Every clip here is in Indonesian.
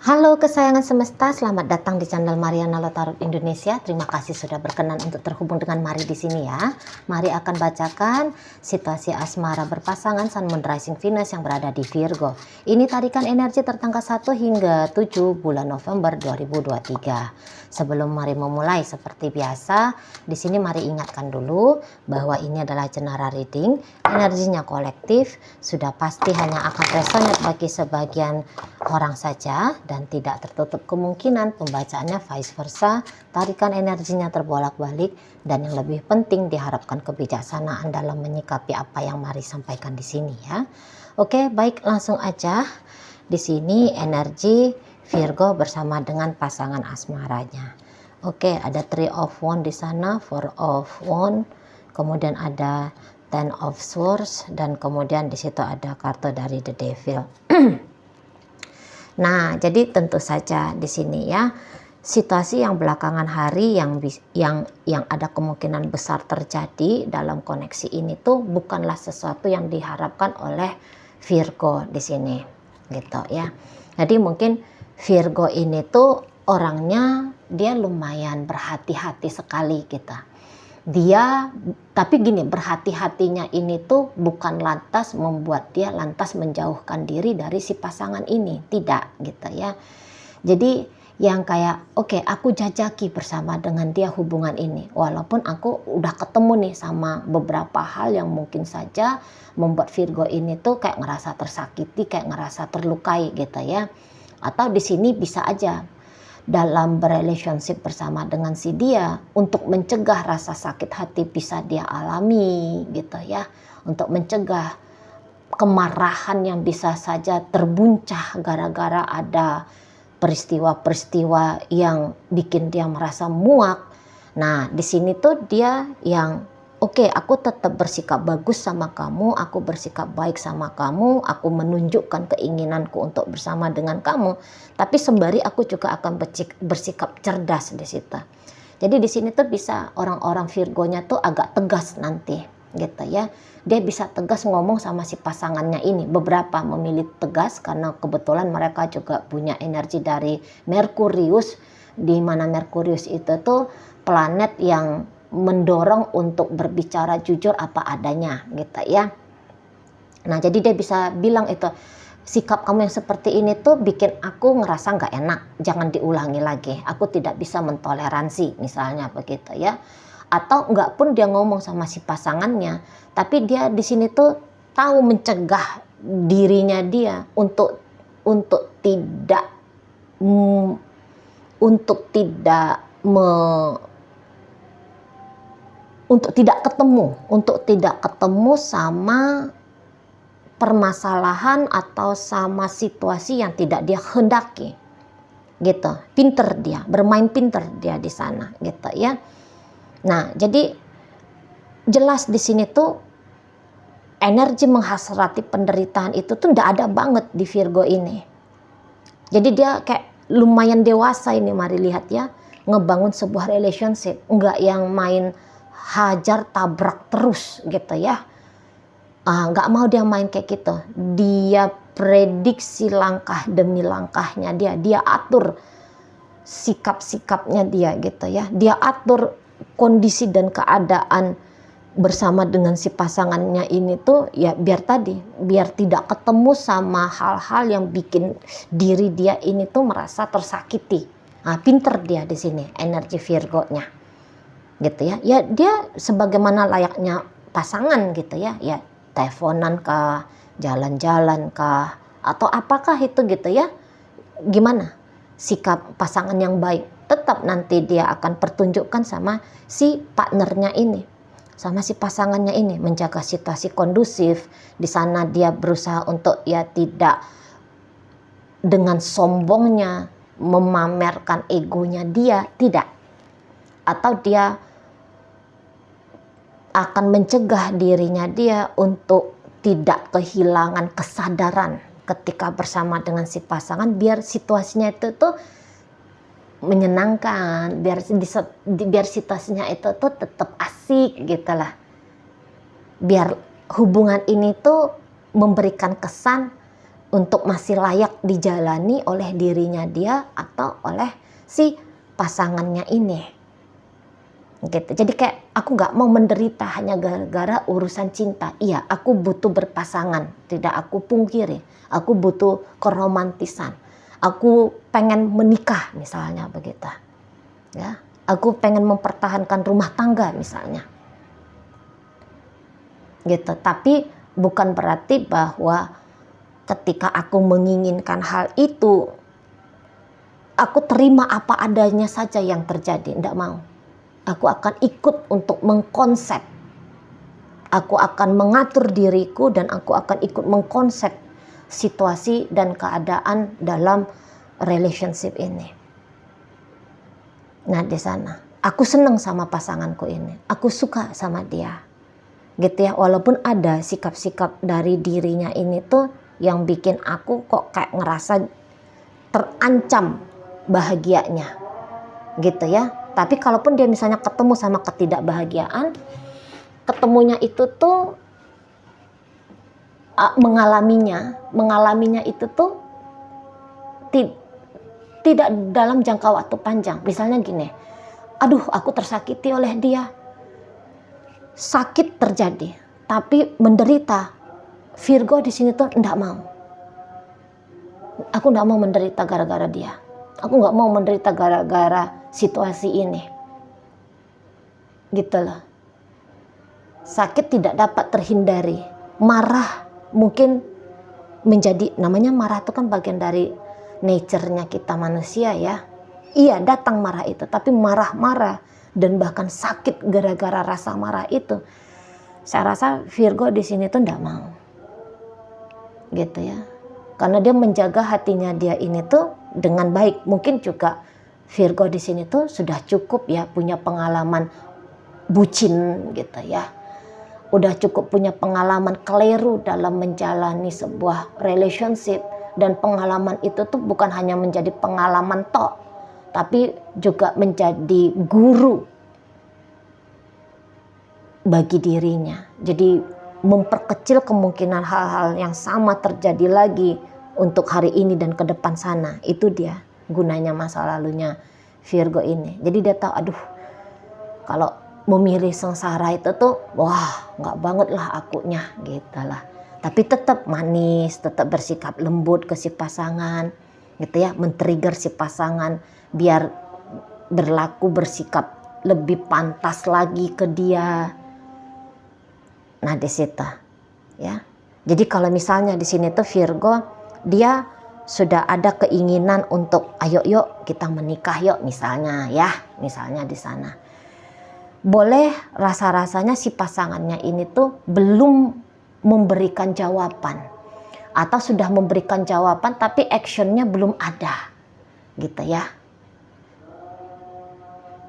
Halo kesayangan semesta, selamat datang di channel Mariana Lotarot Indonesia. Terima kasih sudah berkenan untuk terhubung dengan Mari di sini ya. Mari akan bacakan situasi asmara berpasangan Sun Moon Rising Venus yang berada di Virgo. Ini tarikan energi tertanggal 1 hingga 7 bulan November 2023. Sebelum Mari memulai seperti biasa, di sini Mari ingatkan dulu bahwa ini adalah general reading, energinya kolektif, sudah pasti hanya akan resonate bagi sebagian orang saja dan tidak tertutup kemungkinan pembacaannya vice versa. Tarikan energinya terbolak-balik dan yang lebih penting diharapkan kebijaksanaan dalam menyikapi apa yang Mari sampaikan di sini ya. Oke, baik, langsung aja. Di sini energi Virgo bersama dengan pasangan asmaranya. Oke, ada Three of Wands di sana, Four of Wands, kemudian ada Ten of Swords, dan kemudian di situ ada kartu dari The Devil. Nah, jadi tentu saja di sini ya, situasi yang belakangan hari yang ada kemungkinan besar terjadi dalam koneksi ini tuh bukanlah sesuatu yang diharapkan oleh Virgo di sini, gitu ya. Jadi mungkin Virgo ini tuh orangnya dia lumayan berhati-hati sekali gitu. Dia, tapi gini, berhati-hatinya ini tuh bukan lantas membuat dia lantas menjauhkan diri dari si pasangan ini, tidak gitu ya. Jadi yang kayak oke, aku jajaki bersama dengan dia hubungan ini, walaupun aku udah ketemu nih sama beberapa hal yang mungkin saja membuat Virgo ini tuh kayak ngerasa tersakiti, kayak ngerasa terlukai gitu ya. Atau di sini bisa aja dalam berrelationship bersama dengan si dia untuk mencegah rasa sakit hati bisa dia alami gitu ya, untuk mencegah kemarahan yang bisa saja terbuncah gara-gara ada peristiwa-peristiwa yang bikin dia merasa muak. Nah, di sini tuh dia yang oke, aku tetap bersikap bagus sama kamu, aku bersikap baik sama kamu, aku menunjukkan keinginanku untuk bersama dengan kamu, tapi sembari aku juga akan bersikap cerdas di situ. Jadi di sini tuh bisa orang-orang Virgonya tuh agak tegas nanti, gitu ya. Dia bisa tegas ngomong sama si pasangannya ini. Beberapa memilih tegas karena kebetulan mereka juga punya energi dari Merkurius, di mana Merkurius itu tuh planet yang mendorong untuk berbicara jujur apa adanya gitu ya. Nah, jadi dia bisa bilang itu, sikap kamu yang seperti ini tuh bikin aku ngerasa nggak enak, jangan diulangi lagi, aku tidak bisa mentoleransi misalnya begitu ya. Atau nggak pun dia ngomong sama si pasangannya, tapi dia di sini tuh tahu mencegah dirinya dia untuk tidak untuk tidak ketemu sama permasalahan atau sama situasi yang tidak dia hendaki gitu. Pinter dia, bermain pinter dia di sana gitu ya. Nah, jadi jelas di sini tuh energi menghasrati penderitaan itu tuh nggak ada banget di Virgo ini. Jadi dia kayak lumayan dewasa ini, Mari lihat ya, ngebangun sebuah relationship, nggak yang main hajar tabrak terus gitu ya. Nggak mau dia main kayak gitu. Dia prediksi langkah demi langkahnya dia atur sikap-sikapnya dia gitu ya. Dia atur kondisi dan keadaan bersama dengan si pasangannya ini tuh ya biar tidak ketemu sama hal-hal yang bikin diri dia ini tuh merasa tersakiti. Pinter dia di sini energi Virgo-nya gitu ya. Ya dia sebagaimana layaknya pasangan gitu ya. Ya teleponan kah, jalan-jalan kah, atau apakah itu gitu ya. Gimana sikap pasangan yang baik tetap nanti dia akan pertunjukkan sama si partnernya ini, sama si pasangannya ini, menjaga situasi kondusif. Di sana dia berusaha untuk ya tidak dengan sombongnya memamerkan egonya dia, tidak. Atau dia akan mencegah dirinya dia untuk tidak kehilangan kesadaran ketika bersama dengan si pasangan, biar situasinya itu tuh menyenangkan, biar situasinya itu tuh tetap asik gitu lah. Biar hubungan ini tuh memberikan kesan untuk masih layak dijalani oleh dirinya dia atau oleh si pasangannya ini. Gitu. Jadi kayak aku nggak mau menderita hanya gara-gara urusan cinta. Iya, aku butuh berpasangan, tidak aku pungkiri. Aku butuh keromantisan. Aku pengen menikah misalnya begitu. Ya, aku pengen mempertahankan rumah tangga misalnya. Gitu. Tapi bukan berarti bahwa ketika aku menginginkan hal itu, aku terima apa adanya saja yang terjadi. Tidak mau. Aku akan ikut untuk mengkonsep. Aku akan mengatur diriku dan aku akan ikut mengkonsep situasi dan keadaan dalam relationship ini. Nah, di sana aku senang sama pasanganku ini. Aku suka sama dia. Gitu ya, walaupun ada sikap-sikap dari dirinya ini tuh yang bikin aku kok kayak ngerasa terancam bahagianya. Gitu ya. Tapi kalaupun dia misalnya ketemu sama ketidakbahagiaan, ketemunya itu tuh mengalaminya itu tuh tidak dalam jangka waktu panjang. Misalnya gini, aduh aku tersakiti oleh dia. Sakit terjadi, tapi menderita. Virgo di sini tuh enggak mau. Aku enggak mau menderita gara-gara dia. Aku enggak mau menderita gara-gara situasi ini. Gitu loh. Sakit tidak dapat terhindari. Marah mungkin menjadi, namanya marah itu kan bagian dari nature-nya kita manusia ya. Iya, datang marah itu, tapi marah-marah dan bahkan sakit gara-gara rasa marah itu. Saya rasa Virgo di sini tuh enggak mau. Gitu ya. Karena dia menjaga hatinya dia ini tuh dengan baik. Mungkin juga Virgo di sini tuh sudah cukup ya punya pengalaman bucin gitu ya. Udah cukup punya pengalaman keliru dalam menjalani sebuah relationship, dan pengalaman itu tuh bukan hanya menjadi pengalaman tok, tapi juga menjadi guru bagi dirinya. Jadi memperkecil kemungkinan hal-hal yang sama terjadi lagi untuk hari ini dan ke depan sana. Itu dia gunanya masa lalunya Virgo ini. Jadi dia tahu, aduh kalau memilih sengsara itu tuh wah nggak banget lah akunya gitu lah. Tapi tetap manis, tetap bersikap lembut ke si pasangan gitu ya, men-trigger si pasangan biar berlaku bersikap lebih pantas lagi ke dia. Nah di situ ya. Jadi kalau misalnya di sini tuh Virgo dia sudah ada keinginan untuk ayo yuk kita menikah yuk misalnya ya, misalnya di sana. Boleh rasa-rasanya si pasangannya ini tuh belum memberikan jawaban atau sudah memberikan jawaban tapi actionnya belum ada gitu ya.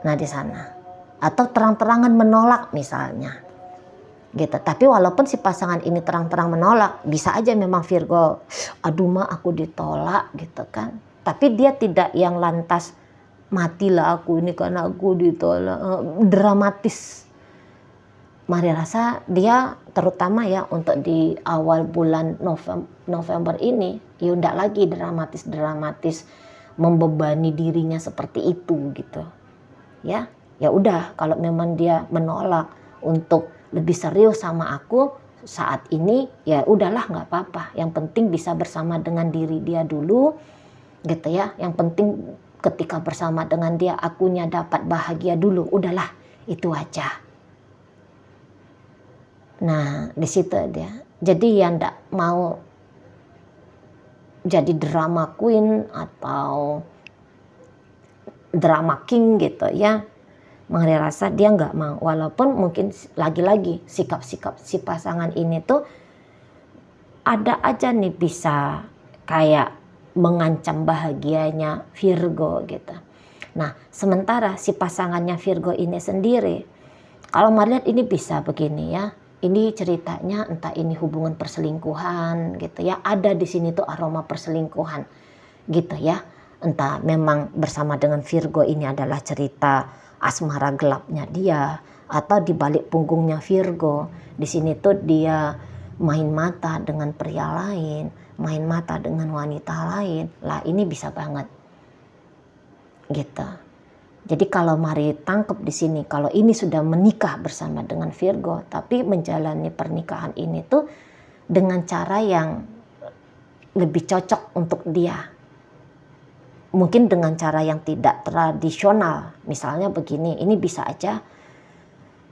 Nah di sana atau terang-terangan menolak misalnya gitu. Tapi walaupun si pasangan ini terang-terang menolak, bisa aja memang Virgo, aduh mah aku ditolak gitu kan. Tapi dia tidak yang lantas matilah aku ini karena aku ditolak, dramatis. Mari rasa dia terutama ya untuk di awal bulan November ini, ya udah lagi dramatis membebani dirinya seperti itu gitu. Ya udah kalau memang dia menolak untuk lebih serius sama aku saat ini, ya udahlah nggak apa-apa. Yang penting bisa bersama dengan diri dia dulu, gitu ya. Yang penting ketika bersama dengan dia, akunya dapat bahagia dulu. Udahlah, itu aja. Nah, di situ dia. Jadi yang nggak mau jadi drama queen atau drama king gitu ya. Mari rasa dia nggak mau, walaupun mungkin lagi-lagi sikap-sikap si pasangan ini tuh ada aja nih bisa kayak mengancam bahagianya Virgo gitu. Nah sementara si pasangannya Virgo ini sendiri, kalau mari lihat ini bisa begini ya, ini ceritanya entah ini hubungan perselingkuhan gitu ya, ada di sini tuh aroma perselingkuhan gitu ya, entah memang bersama dengan Virgo ini adalah cerita asmara gelapnya dia, atau di balik punggungnya Virgo di sini tuh dia main mata dengan pria lain, main mata dengan wanita lain, lah ini bisa banget gitu. Jadi kalau mari tangkap di sini, kalau ini sudah menikah bersama dengan Virgo, tapi menjalani pernikahan ini tuh dengan cara yang lebih cocok untuk dia. Mungkin dengan cara yang tidak tradisional. Misalnya begini, ini bisa aja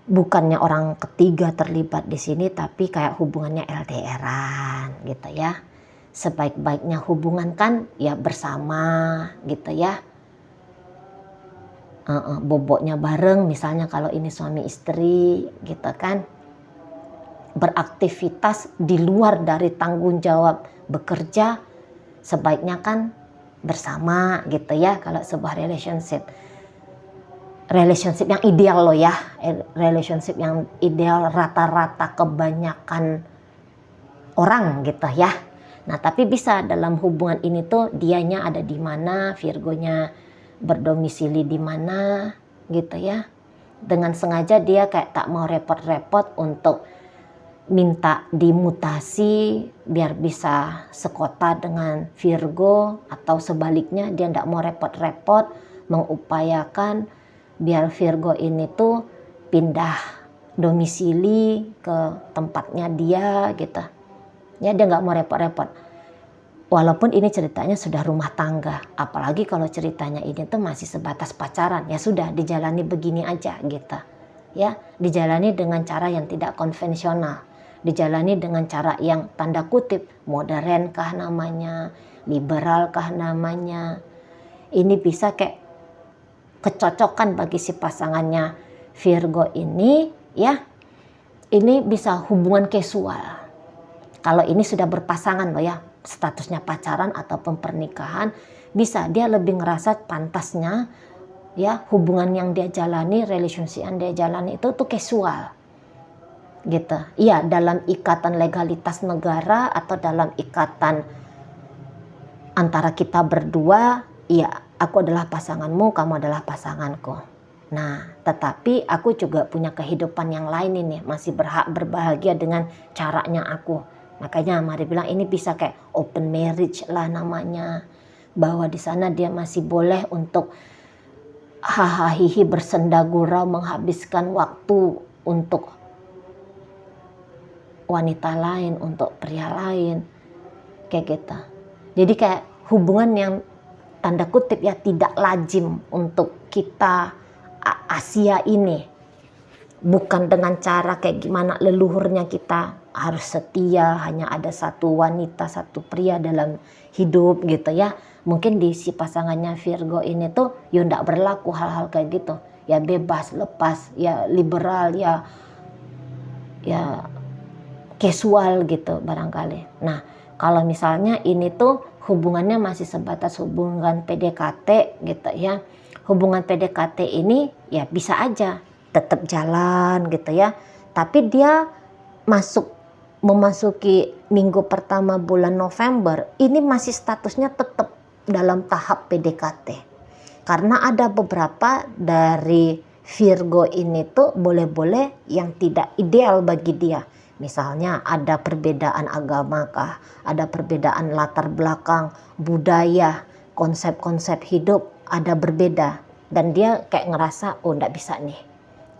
bukannya orang ketiga terlibat di sini, tapi kayak hubungannya LDRan gitu ya. Sebaik-baiknya hubungan kan ya bersama gitu ya. Boboknya bareng misalnya kalau ini suami istri gitu kan. Beraktivitas di luar dari tanggung jawab bekerja sebaiknya kan bersama gitu ya kalau sebuah relationship yang ideal loh ya, relationship yang ideal rata-rata kebanyakan orang gitu ya. Nah tapi bisa dalam hubungan ini tuh dianya ada di mana, Virgonya berdomisili di mana gitu ya. Dengan sengaja dia kayak tak mau repot-repot untuk minta dimutasi biar bisa sekota dengan Virgo, atau sebaliknya dia tidak mau repot-repot mengupayakan biar Virgo ini tuh pindah domisili ke tempatnya dia gitu. Ya dia nggak mau repot-repot. Walaupun ini ceritanya sudah rumah tangga, apalagi kalau ceritanya ini tuh masih sebatas pacaran, ya sudah dijalani begini aja gitu. Ya, dijalani dengan cara yang tidak konvensional. Dijalani dengan cara yang tanda kutip modern kah namanya, liberal kah namanya. Ini bisa kayak kecocokan bagi si pasangannya Virgo ini ya. Ini bisa hubungan casual. Kalau ini sudah berpasangan loh ya, statusnya pacaran ataupun pernikahan, bisa dia lebih ngerasa pantasnya ya hubungan yang dia jalani, relationship yang dia jalani itu tuh casual. Gitu. Iya, dalam ikatan legalitas negara atau dalam ikatan antara kita berdua, iya, aku adalah pasanganmu, kamu adalah pasanganku. Nah, tetapi aku juga punya kehidupan yang lain ini, masih berhak berbahagia dengan caranya aku. Makanya mari bilang ini bisa kayak open marriage lah namanya. Bahwa di sana dia masih boleh untuk hahaha bersenda gurau, menghabiskan waktu untuk wanita lain, untuk pria lain, kayak gitu. Jadi kayak hubungan yang tanda kutip ya tidak lazim untuk kita Asia ini. Bukan dengan cara kayak gimana leluhurnya kita harus setia, hanya ada satu wanita, satu pria dalam hidup gitu ya. Mungkin di si pasangannya Virgo ini tuh ya enggak berlaku hal-hal kayak gitu. Ya bebas, lepas, ya liberal, ya casual gitu barangkali. Nah, kalau misalnya ini tuh hubungannya masih sebatas hubungan PDKT gitu ya. Hubungan PDKT ini ya bisa aja tetap jalan gitu ya. Tapi dia memasuki minggu pertama bulan November, ini masih statusnya tetap dalam tahap PDKT. Karena ada beberapa dari Virgo ini tuh boleh-boleh yang tidak ideal bagi dia. Misalnya ada perbedaan agama kah, ada perbedaan latar belakang, budaya, konsep-konsep hidup ada berbeda. Dan dia kayak ngerasa, oh enggak bisa nih.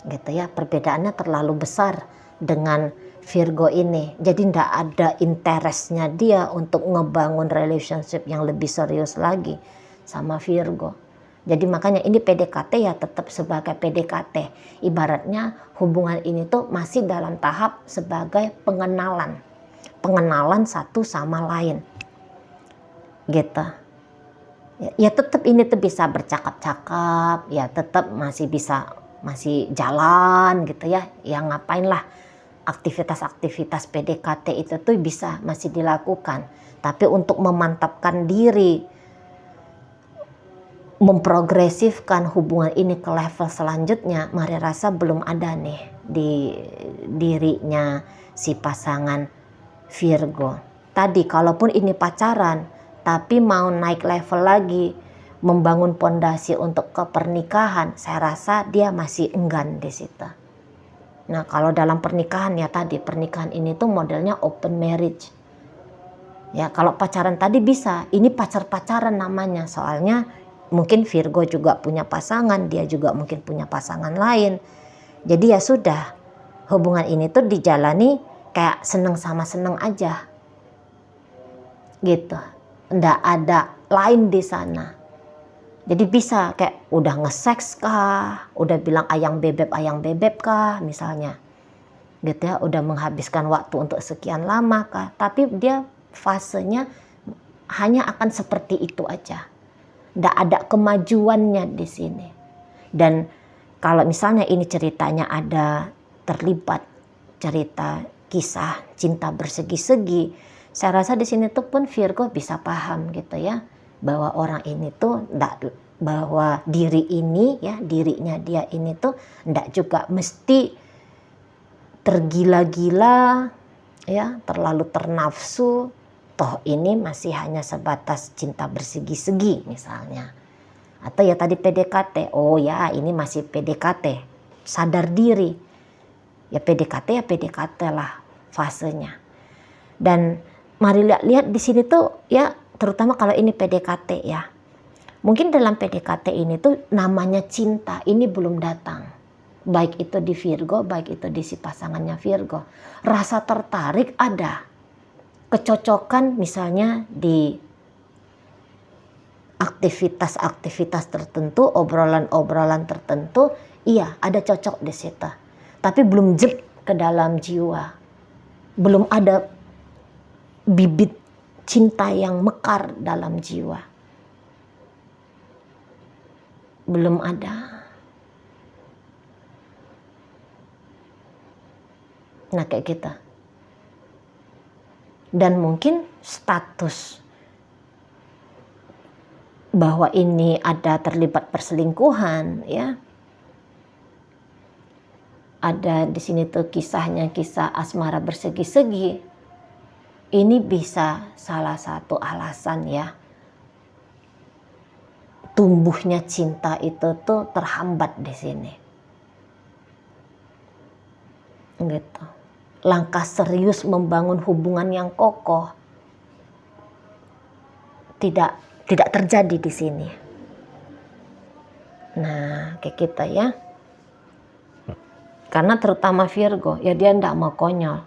Gitu ya, perbedaannya terlalu besar dengan Virgo ini. Jadi enggak ada interestnya dia untuk ngebangun relationship yang lebih serius lagi sama Virgo. Jadi makanya ini PDKT ya tetap sebagai PDKT. Ibaratnya hubungan ini tuh masih dalam tahap sebagai pengenalan. Pengenalan satu sama lain. Gitu. Ya tetap ini tuh bisa bercakap-cakap. Ya tetap masih jalan gitu ya. Ya ngapain lah. Aktivitas-aktivitas PDKT itu tuh bisa masih dilakukan. Tapi untuk memantapkan diri, memprogresifkan hubungan ini ke level selanjutnya, Mari rasa belum ada nih di dirinya si pasangan Virgo. Tadi kalaupun ini pacaran, tapi mau naik level lagi, membangun pondasi untuk ke pernikahan, saya rasa dia masih enggan di situ. Nah kalau dalam pernikahan ya tadi, pernikahan ini tuh modelnya open marriage. Ya, kalau pacaran tadi bisa, ini pacar-pacaran namanya. Soalnya mungkin Virgo juga punya pasangan, dia juga mungkin punya pasangan lain. Jadi ya sudah, hubungan ini tuh dijalani kayak seneng sama seneng aja. Gitu. Nggak ada lain di sana. Jadi bisa kayak udah nge-seks kah, udah bilang ayang bebek kah misalnya. Gitu ya, udah menghabiskan waktu untuk sekian lama kah. Tapi dia fasenya hanya akan seperti itu aja. Nggak ada kemajuannya di sini. Dan kalau misalnya ini ceritanya ada terlibat cerita kisah cinta bersegi-segi, saya rasa di sini tuh pun Virgo bisa paham gitu ya, bahwa orang ini tuh bahwa diri ini ya, dirinya dia ini tuh nggak juga mesti tergila-gila ya, terlalu ternafsu. Toh ini masih hanya sebatas cinta bersegi-segi misalnya. Atau ya tadi PDKT, oh ya ini masih PDKT, sadar diri. Ya PDKT lah fasenya. Dan mari lihat di sini tuh ya, terutama kalau ini PDKT ya. Mungkin dalam PDKT ini tuh namanya cinta ini belum datang. Baik itu di Virgo, baik itu di si pasangannya Virgo. Rasa tertarik ada. Kecocokan misalnya di aktivitas-aktivitas tertentu, obrolan-obrolan tertentu, iya ada cocok di situ. Tapi belum jep ke dalam jiwa. Belum ada bibit cinta yang mekar dalam jiwa. Belum ada. Nah kayak gitu. Dan mungkin status bahwa ini ada terlibat perselingkuhan ya. Ada di sini tuh kisahnya kisah asmara bersegi-segi. Ini bisa salah satu alasan ya. Tumbuhnya cinta itu tuh terhambat di sini. Gitu. Langkah serius membangun hubungan yang kokoh tidak terjadi di sini. Nah, kayak kita ya. Karena terutama Virgo, ya dia ndak mau konyol.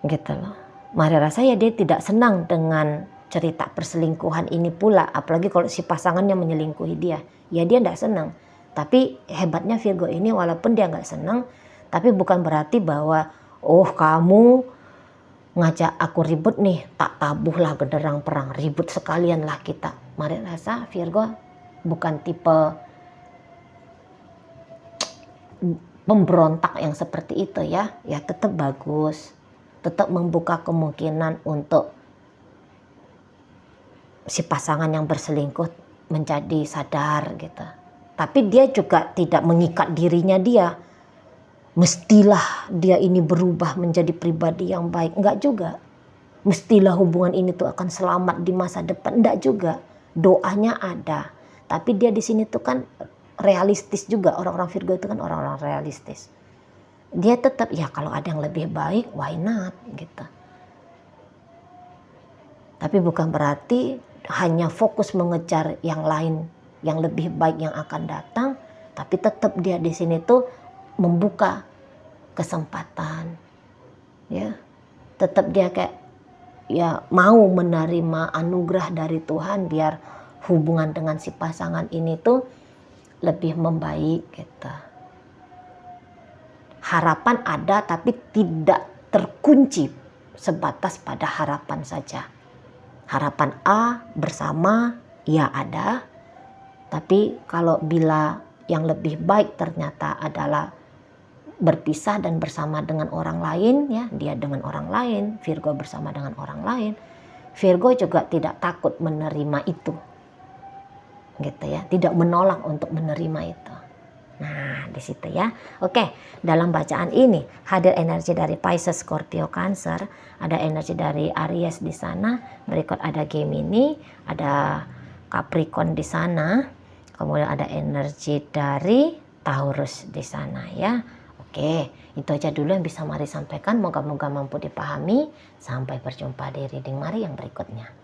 Gitu loh. Mari rasa ya dia tidak senang dengan cerita perselingkuhan ini pula, apalagi kalau si pasangannya menyelingkuhi dia. Ya dia ndak senang. Tapi hebatnya Virgo ini walaupun dia nggak senang, tapi bukan berarti bahwa oh kamu ngajak aku ribut nih, tak tabuhlah genderang perang, ribut sekalian lah kita. Mari rasa Virgo bukan tipe pemberontak yang seperti itu ya. Ya tetap bagus, tetap membuka kemungkinan untuk si pasangan yang berselingkuh menjadi sadar gitu. Tapi dia juga tidak mengikat dirinya dia. Mestilah dia ini berubah menjadi pribadi yang baik. Enggak juga. Mestilah hubungan ini tuh akan selamat di masa depan. Enggak juga. Doanya ada. Tapi dia di sini tuh kan realistis juga. Orang-orang Virgo itu kan orang-orang realistis. Dia tetap ya kalau ada yang lebih baik, why not gitu. Tapi bukan berarti hanya fokus mengejar yang lain, yang lebih baik yang akan datang. Tapi tetap dia di sini tuh membuka kesempatan, ya, tetap dia kayak ya mau menerima anugerah dari Tuhan biar hubungan dengan si pasangan ini tuh lebih membaik gitu. Harapan ada tapi tidak terkunci sebatas pada harapan saja. Harapan A bersama ya ada, tapi kalau bila yang lebih baik ternyata adalah berpisah dan bersama dengan orang lain ya, dia dengan orang lain, Virgo bersama dengan orang lain. Virgo juga tidak takut menerima itu. Gitu ya, tidak menolak untuk menerima itu. Nah, di situ ya. Oke, dalam bacaan ini hadir energi dari Pisces, Scorpio, Cancer, ada energi dari Aries di sana, berikut ada Gemini, ada Capricorn di sana, kemudian ada energi dari Taurus di sana ya. Oke, itu aja dulu yang bisa Mari sampaikan. Moga-moga mampu dipahami. Sampai berjumpa di reading Mari yang berikutnya.